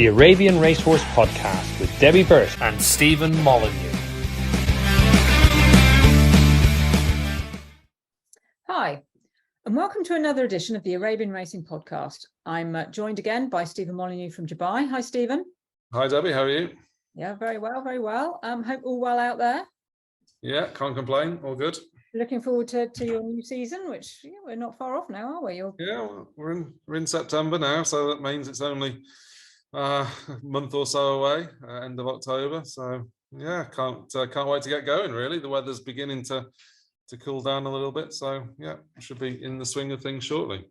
the Arabian Racehorse Podcast with Debbie Burt and Stephen Molyneux. Hi, and welcome to another edition of the Arabian Racing Podcast. I'm joined again by Stephen Molyneux from Dubai. Hi, Stephen. Hi, Debbie. How are you? Yeah, very well, very well. Hope all well out there. Yeah, can't complain. All good. Looking forward to your new season, which we're not far off now, are we? Yeah, we're in September now, so that means it's only a month or so away, end of October. So yeah, can't wait to get going. Really, the weather's beginning to cool down a little bit, so yeah, should be in the swing of things shortly.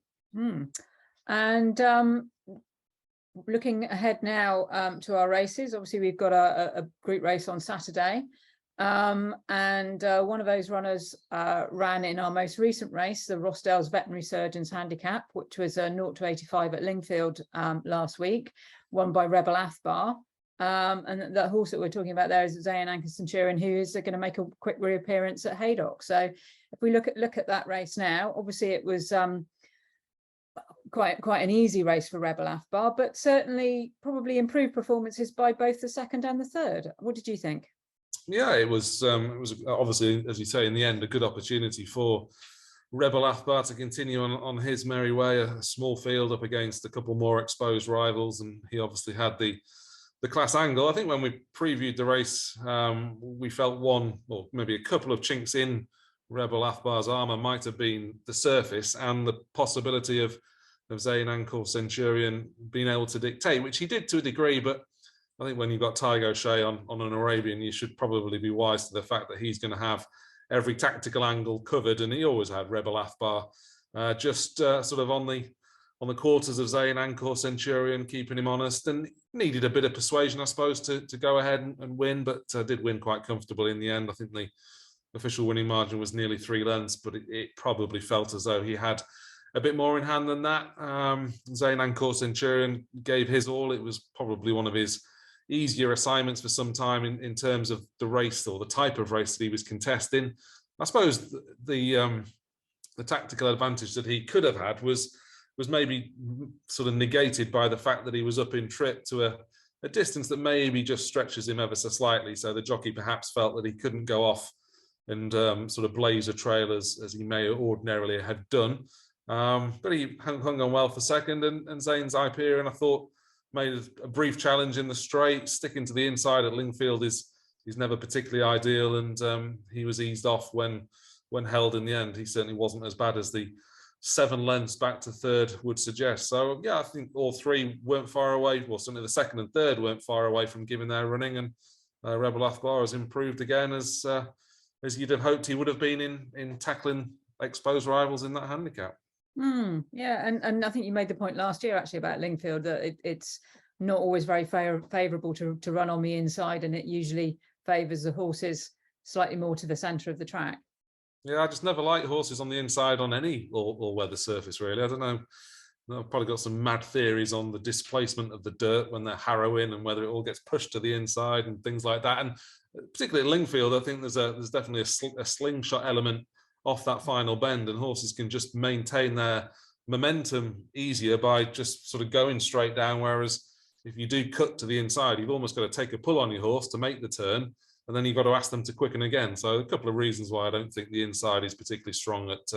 And looking ahead now to our races, obviously we've got a group race on Saturday. And one of those runners ran in our most recent race, the Rossdale's Veterinary Surgeons Handicap, which was a 0-85 at Lingfield last week, won by Rebel Athbar. And the horse that we're talking about there is Zayn Anchor Centurion, who is going to make a quick reappearance at Haydock. So if we look at that race now, obviously it was quite an easy race for Rebel Athbar, but certainly probably improved performances by both the second and the third. What did you think? Yeah, it was obviously, as you say, in the end, a good opportunity for Rebel Athbar to continue on his merry way, a small field up against a couple more exposed rivals, and he obviously had the class angle. I think when we previewed the race, we felt one or maybe a couple of chinks in Rebel Athbar's armour might have been the surface and the possibility of Zayn Anchor Centurion being able to dictate, which he did to a degree, but I think when you've got Tygo O'Shea on an Arabian, you should probably be wise to the fact that he's going to have every tactical angle covered, and he always had Rebel Athbar just sort of on the quarters of Zayn Anchor Centurion, keeping him honest, and needed a bit of persuasion, I suppose, to go ahead and win, but did win quite comfortably in the end. I think the official winning margin was nearly 3 lengths, but it probably felt as though he had a bit more in hand than that. Zayn Anchor Centurion gave his all. It was probably one of his easier assignments for some time in terms of the race or the type of race that he was contesting. I suppose the tactical advantage that he could have had was maybe sort of negated by the fact that he was up in trip to a distance that maybe just stretches him ever so slightly. So the jockey perhaps felt that he couldn't go off and sort of blaze a trail as he may ordinarily have done. But he hung on well for second, and Zayn's Iperian, I thought, made a brief challenge in the straight. Sticking to the inside at Lingfield is never particularly ideal, and he was eased off when held in the end. He certainly wasn't as bad as the 7 lengths back to third would suggest. So yeah, I think all three weren't far away. Well, certainly the second and third weren't far away from giving their running, and Rebel Athbar has improved again as you'd have hoped he would have been in tackling exposed rivals in that handicap. Yeah, and I think you made the point last year actually about Lingfield that it's not always very favourable to run on the inside, and it usually favours the horses slightly more to the centre of the track. Yeah, I just never like horses on the inside on any all-weather surface, really. I don't know. I've probably got some mad theories on the displacement of the dirt when they're harrowing and whether it all gets pushed to the inside and things like that. And particularly at Lingfield, I think there's definitely a slingshot element off that final bend, and horses can just maintain their momentum easier by just sort of going straight down. Whereas if you do cut to the inside, you've almost got to take a pull on your horse to make the turn, and then you've got to ask them to quicken again. So a couple of reasons why I don't think the inside is particularly strong at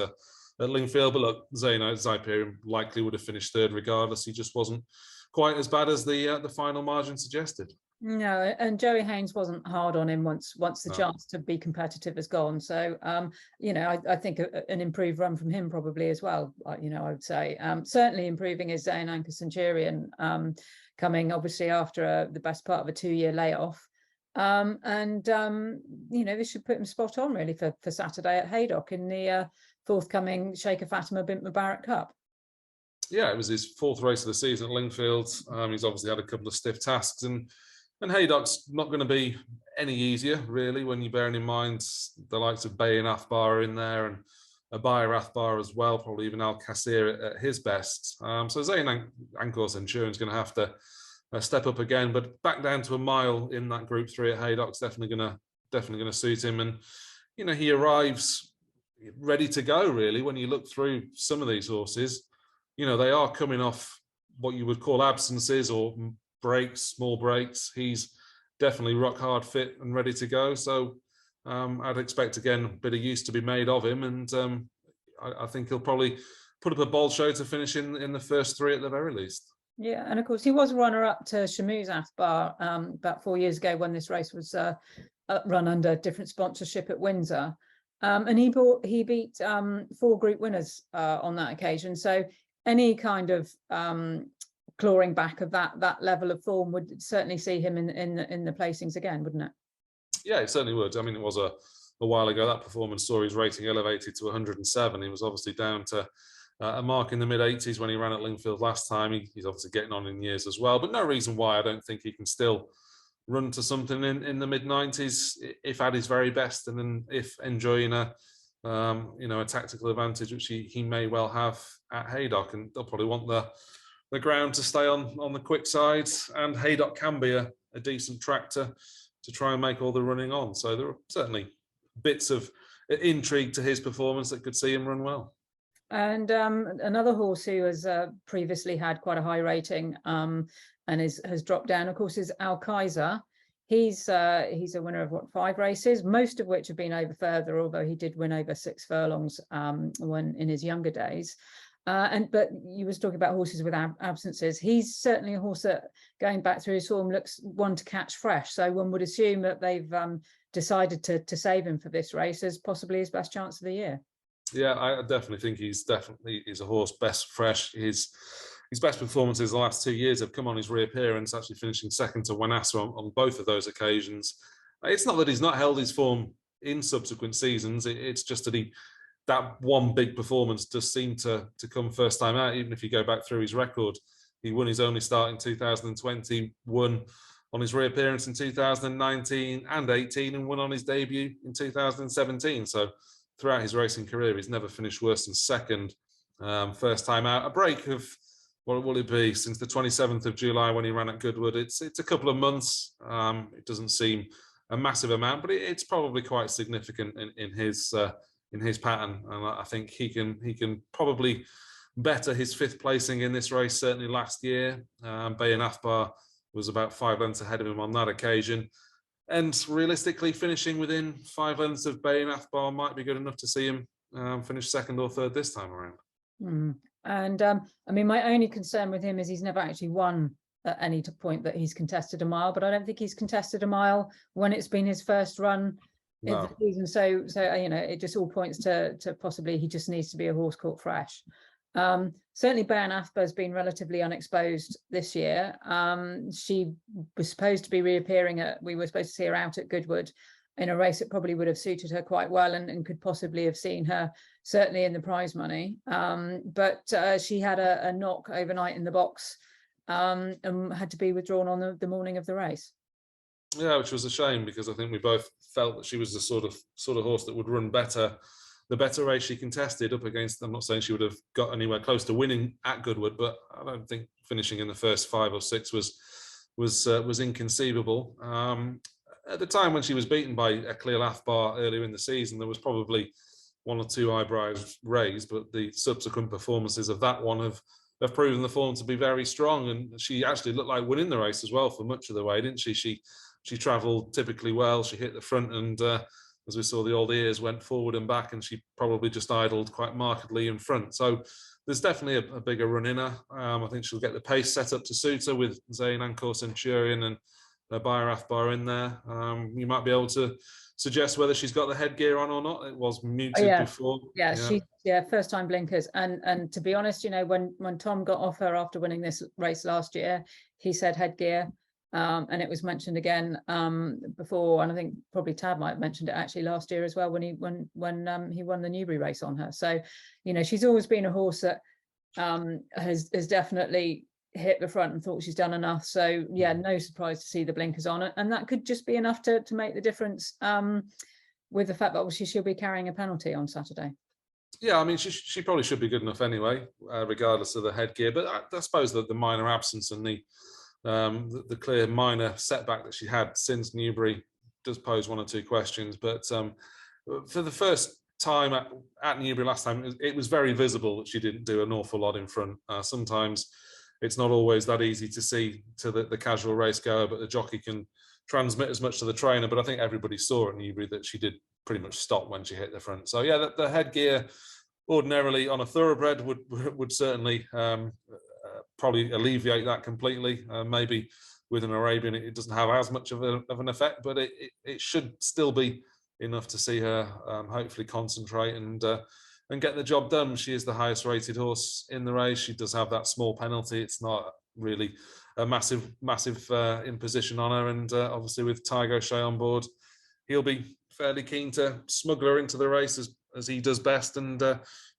Lingfield. But look, Zayn Iperian likely would have finished third regardless. He just wasn't quite as bad as the final margin suggested. No, and Joey Haynes wasn't hard on him once the chance to be competitive has gone. So, I think an improved run from him probably as well. I would say certainly improving is Zayn Anchor Centurion, coming obviously after the best part of a 2-year layoff. This should put him spot on really for Saturday at Haydock in the forthcoming Sheikha Fatima bint Mubarak Cup. Yeah, it was his 4th race of the season at Lingfield. He's obviously had a couple of stiff tasks, and Haydock's not going to be any easier, really, when you're bearing in mind the likes of Bay and Athbar in there, and Abaya Athbar as well, probably even Al Qasir at his best. So Zayn Anchor Centurion is going to have to step up again, but back down to a mile in that Group 3 at Haydock's definitely going to suit him. And he arrives ready to go. Really, when you look through some of these horses, they are coming off what you would call absences or small breaks, he's definitely rock hard fit and ready to go. So I'd expect again a bit of use to be made of him, and I think he'll probably put up a bold show to finish in the first three at the very least. Yeah, and of course he was runner-up to Shamu's Athbar about 4 years ago when this race was run under different sponsorship at Windsor, and he beat 4 group winners on that occasion. So any kind of clawing back of that level of form would certainly see him in the placings again, wouldn't it? Yeah, it certainly would. I mean, it was a while ago that performance saw his rating elevated to 107. He was obviously down to a mark in the mid-80s when he ran at Lingfield last time. He's obviously getting on in years as well, but no reason why I don't think he can still run to something in the mid-90s if at his very best, and then if enjoying a tactical advantage, which he may well have at Haydock, and they'll probably want the ground to stay on the quick side, and Haydock can be a decent track to try and make all the running on. So there are certainly bits of intrigue to his performance that could see him run well. And another horse who has previously had quite a high rating and has dropped down, of course, is Al Kaiser. He's a winner of 5 races, most of which have been over further, although he did win over 6 furlongs when in his younger days. But you was talking about horses with absences. He's certainly a horse that, going back through his form, looks one to catch fresh. So one would assume that they've decided to save him for this race as possibly his best chance of the year. Yeah, I definitely think he's a horse best fresh. His best performances the last 2 years have come on his reappearance, actually finishing second to Wanassa on both of those occasions. It's not that he's not held his form in subsequent seasons. It's just that that one big performance does seem to come first time out. Even if you go back through his record, he won his only start in 2020, won on his reappearance in 2019 and 18, and won on his debut in 2017. So throughout his racing career, he's never finished worse than second. First time out, a break of, what will it be, since the 27th of July when he ran at Goodwood. It's a couple of months. It doesn't seem a massive amount, but it's probably quite significant in his pattern. And I think he can probably better his 5th placing in this race. Certainly last year, Bayan Athbar was about 5 lengths ahead of him on that occasion. And realistically, finishing within 5 lengths of Bayan Athbar might be good enough to see him finish 2nd or 3rd this time around. And I mean, my only concern with him is he's never actually won at any point that he's contested a mile, but I don't think he's contested a mile when it's been his first run in the season. So it just all points to possibly he just needs to be a horse caught fresh. Certainly Bayan Athbar has been relatively unexposed this year. She was supposed to be reappearing we were supposed to see her out at Goodwood in a race that probably would have suited her quite well and could possibly have seen her certainly in the prize money. But she had a knock overnight in the box and had to be withdrawn on the morning of the race. Yeah, which was a shame, because I think we both felt that she was the sort of horse that would run better. The better race she contested up against, I'm not saying she would have got anywhere close to winning at Goodwood, but I don't think finishing in the first 5 or 6 was inconceivable. At the time when she was beaten by Ecleal Athbar earlier in the season, there was probably 1 or 2 eyebrows raised, but the subsequent performances of that one have proven the form to be very strong, and she actually looked like winning the race as well for much of the way, didn't she? She travelled typically well. She hit the front, and as we saw, the old ears went forward and back, and she probably just idled quite markedly in front. So there's definitely a bigger run in her. I think she'll get the pace set up to suit her with Zayn Ancor Centurion and Bayan Athbar in there. You might be able to suggest whether she's got the headgear on or not. It was muted before. Yeah, first time blinkers. And to be honest, when Tom got off her after winning this race last year, he said headgear. And it was mentioned again before, and I think probably Tab might have mentioned it actually last year as well when he won the Newbury race on her. So, she's always been a horse that has definitely hit the front and thought she's done enough. So yeah, no surprise to see the blinkers on it, and that could just be enough to make the difference with the fact that obviously she'll be carrying a penalty on Saturday. Yeah, I mean, she probably should be good enough anyway, regardless of the headgear. But I suppose that the minor absence and the clear minor setback that she had since Newbury does pose 1 or 2 questions. But for the first time at Newbury last time, it was very visible that she didn't do an awful lot in front. Sometimes it's not always that easy to see to the casual race goer, but the jockey can transmit as much to the trainer. But I think everybody saw at Newbury that she did pretty much stop when she hit the front. So yeah, the headgear ordinarily on a thoroughbred would certainly probably alleviate that completely. Maybe with an Arabian, it doesn't have as much of an effect, but it should still be enough to see her hopefully concentrate and get the job done. She is the highest rated horse in the race. She does have that small penalty. It's not really a massive imposition on her, and obviously with Tygo Shea on board, he'll be fairly keen to smuggle her into the race as he does best. And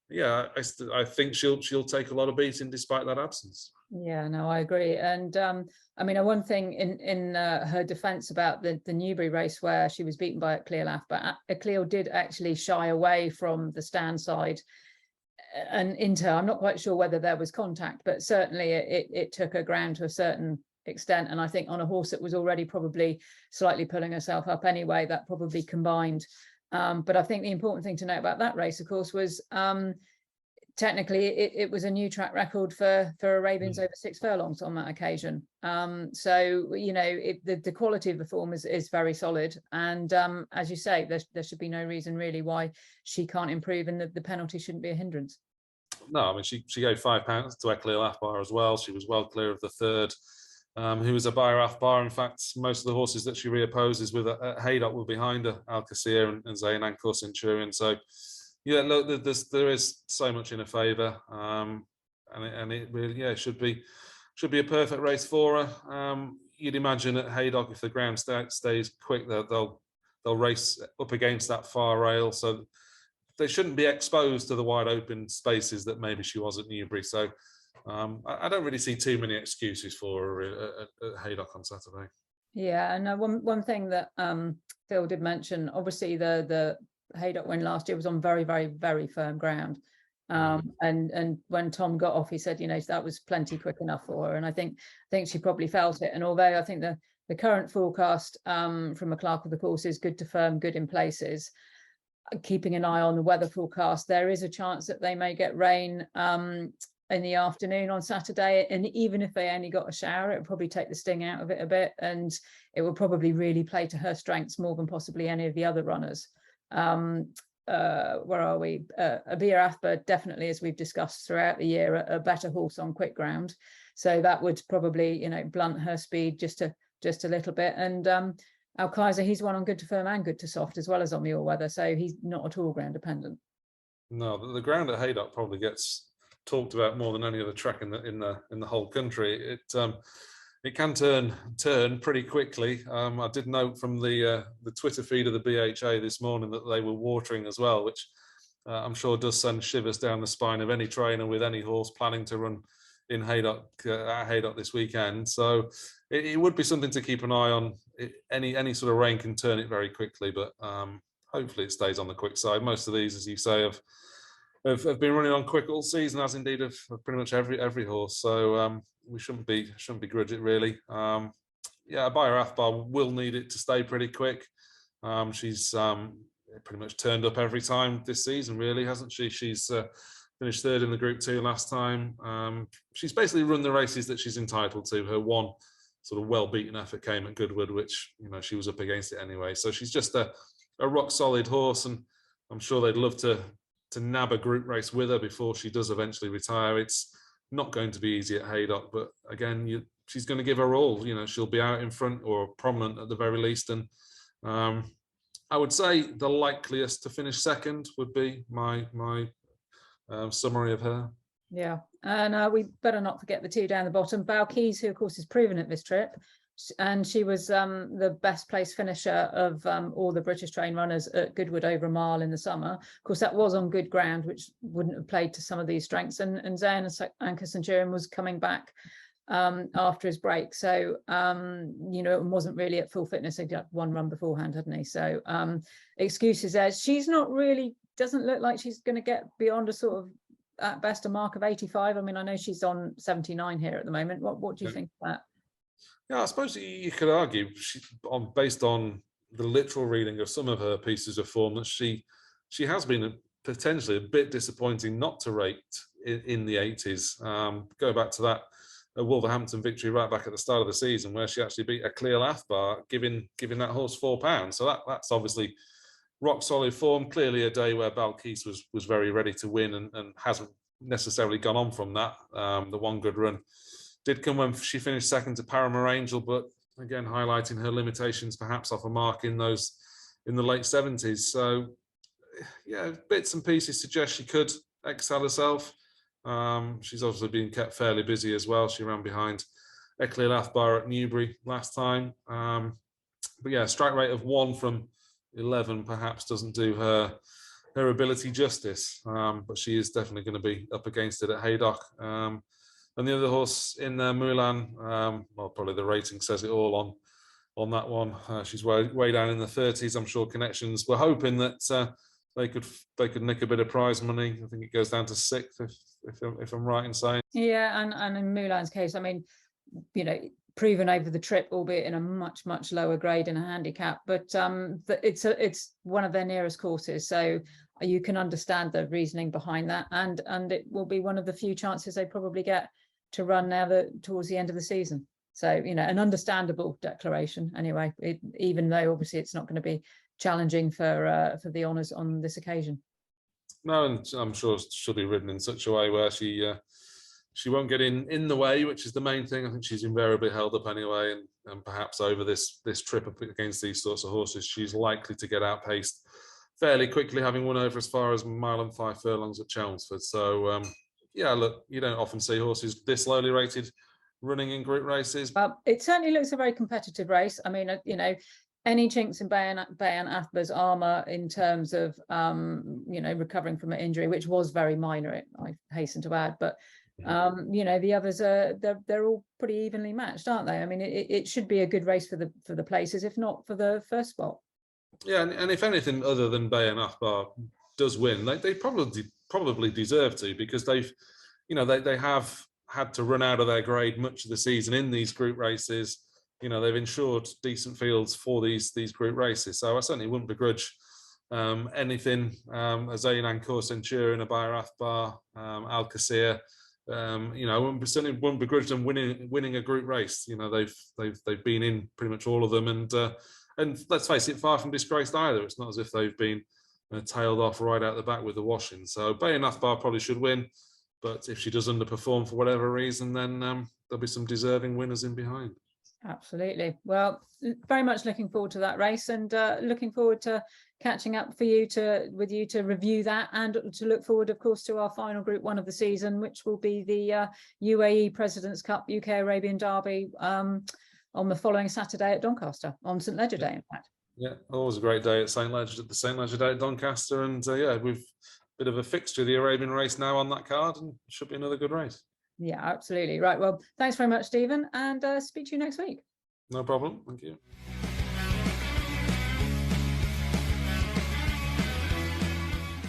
yeah, I think she'll take a lot of beating despite that absence. Yeah, no, I agree. And I mean, one thing in her defence about the Newbury race where she was beaten by Clearlaugh, but Cleo did actually shy away from the stand side and into, I'm not quite sure whether there was contact, but certainly it took her ground to a certain extent. And I think on a horse that was already probably slightly pulling herself up anyway, that probably combined. But I think the important thing to note about that race, of course, was technically it was a new track record for Arabians over 6 furlongs on that occasion. So, you know, the quality of the form is very solid. And as you say, there should be no reason really why she can't improve, and the penalty shouldn't be a hindrance. No, I mean, she gave £5 to Eclair Athbar as well. She was well clear of the third, who was a Bayer Athbar. In fact, most of the horses that she reopposes with at Haydock were behind her, Alcacer and Zayn Ankor Centurion. So, yeah, look, there is so much in her favour, and it really, yeah, should be a perfect race for her. You'd imagine at Haydock, if the ground stays quick, they'll race up against that far rail, so they shouldn't be exposed to the wide open spaces that maybe she was at Newbury. So I don't really see too many excuses for her at Haydock on Saturday. Yeah, and one thing that Phil did mention, obviously the Haydock win last year was on very, very, very firm ground. And when Tom got off, he said, you know, that was plenty quick enough for her. And I think she probably felt it. And although I think the current forecast from a clerk of the course is good to firm, good in places, keeping an eye on the weather forecast, there is a chance that they may get rain in the afternoon on Saturday. And even if they only got a shower, it would probably take the sting out of it a bit. And it will probably really play to her strengths more than possibly any of the other runners. Where are we? Abir Athbar definitely, as we've discussed throughout the year, a better horse on quick ground, so that would probably, you know, blunt her speed just a little bit. And Al Kaiser, he's one on good to firm and good to soft as well as on the all weather, so he's not at all ground dependent. No, the ground at Haydock probably gets talked about more than any other track in the whole country. It can turn pretty quickly. I did note from the Twitter feed of the BHA this morning that they were watering as well, which I'm sure does send shivers down the spine of any trainer with any horse planning to run in Haydock at Haydock this weekend. So it would be something to keep an eye on. Any sort of rain can turn it very quickly, but hopefully it stays on the quick side. Most of these, as you say, have been running on quick all season, as indeed of pretty much every horse. So we shouldn't begrudge it really. Yeah, Bayer Athbar will need it to stay pretty quick. She's pretty much turned up every time this season, really, hasn't she? She's finished third in the Group 2 last time. She's basically run the races that she's entitled to. Her one sort of well-beaten effort came at Goodwood, which, you know, she was up against it anyway. So she's just a rock-solid horse, and I'm sure they'd love to nab a group race with her before she does eventually retire. It's not going to be easy at Haydock, but again, she's going to give her all. You know, she'll be out in front or prominent at the very least, and I would say the likeliest to finish second would be my summary of her. Yeah, and we better not forget the two down the bottom. Balkis, who of course is proven at this trip, and she was the best place finisher of all the British train runners at Goodwood over a mile in the summer. Of course, that was on good ground, which wouldn't have played to some of these strengths. And Zayn Ankor Centurion was coming back after his break, so you know, it wasn't really at full fitness. He'd got one run beforehand, hadn't he? So excuses there. She's not really, doesn't look like she's going to get beyond a sort of at best a mark of 85. I mean, I know she's on 79 here at the moment. What do you think of that? Yeah, I suppose you could argue, based on the literal reading of some of her pieces of form, that she has been potentially a bit disappointing not to rate in the 80s. Go back to that Wolverhampton victory right back at the start of the season, where she actually beat a clear Athbar, giving that horse £4. So that's obviously rock solid form. Clearly a day where Balkis was very ready to win and hasn't necessarily gone on from that. The one good run did come when she finished second to Paramore Angel, but again highlighting her limitations perhaps off a mark in the late 70s. So yeah, bits and pieces suggest she could excel herself. She's obviously been kept fairly busy as well. She ran behind Eclair Athbar at Newbury last time. But yeah, strike rate of 1 from 11 perhaps doesn't do her ability justice. But she is definitely going to be up against it at Haydock. And the other horse in there, Mulan, well, probably the rating says it all on that one. She's way down in the 30s. I'm sure Connections were hoping that they could nick a bit of prize money. I think it goes down to 6th, if I'm right in saying. Yeah, and in Mulan's case, I mean, proven over the trip, albeit in a much lower grade in a handicap, but it's one of their nearest courses, so you can understand the reasoning behind that, and it will be one of the few chances they probably get to run now towards the end of the season. So an understandable declaration anyway, even though obviously it's not going to be challenging for the honours on this occasion. No, and I'm sure she'll be ridden in such a way where she won't get in the way, which is the main thing. I think she's invariably held up anyway, and perhaps over this trip up against these sorts of horses, she's likely to get outpaced fairly quickly, having won over as far as 1 mile and 5 furlongs at Chelmsford. So yeah, look, you don't often see horses this lowly rated running in group races. It certainly looks a very competitive race. I mean, any chinks in Bayan Athbar's armour in terms of recovering from an injury, which was very minor, I hasten to add, but the others they're all pretty evenly matched, aren't they? I mean, it should be a good race for the places, if not for the first spot. Yeah, and if anything other than Bayan Athbar does win, they probably deserve to, because they have had to run out of their grade much of the season in these group races. They've ensured decent fields for these group races, so I certainly wouldn't begrudge anything. A Zaynan Core Centurion, a Bayer Athbar, Al Qasir. I certainly wouldn't begrudge them winning a group race. They've been in pretty much all of them, and let's face it, far from disgraced either. It's not as if they've been tailed off right out the back with the washing. So Bayan Athbar probably should win, but if she does underperform for whatever reason, then there'll be some deserving winners in behind. Absolutely. Well, very much looking forward to that race, and looking forward to catching up with you to review that, and to look forward, of course, to our final Group 1 of the season, which will be the UAE President's Cup UK Arabian Derby on the following Saturday at Doncaster, on St Ledger Day, in fact. Yeah, always a great day at St Ledger Day at Doncaster, and we've a bit of a fixture of the Arabian race now on that card, and it should be another good race. Yeah, absolutely. Right. Well, thanks very much, Stephen, and speak to you next week. No problem. Thank you.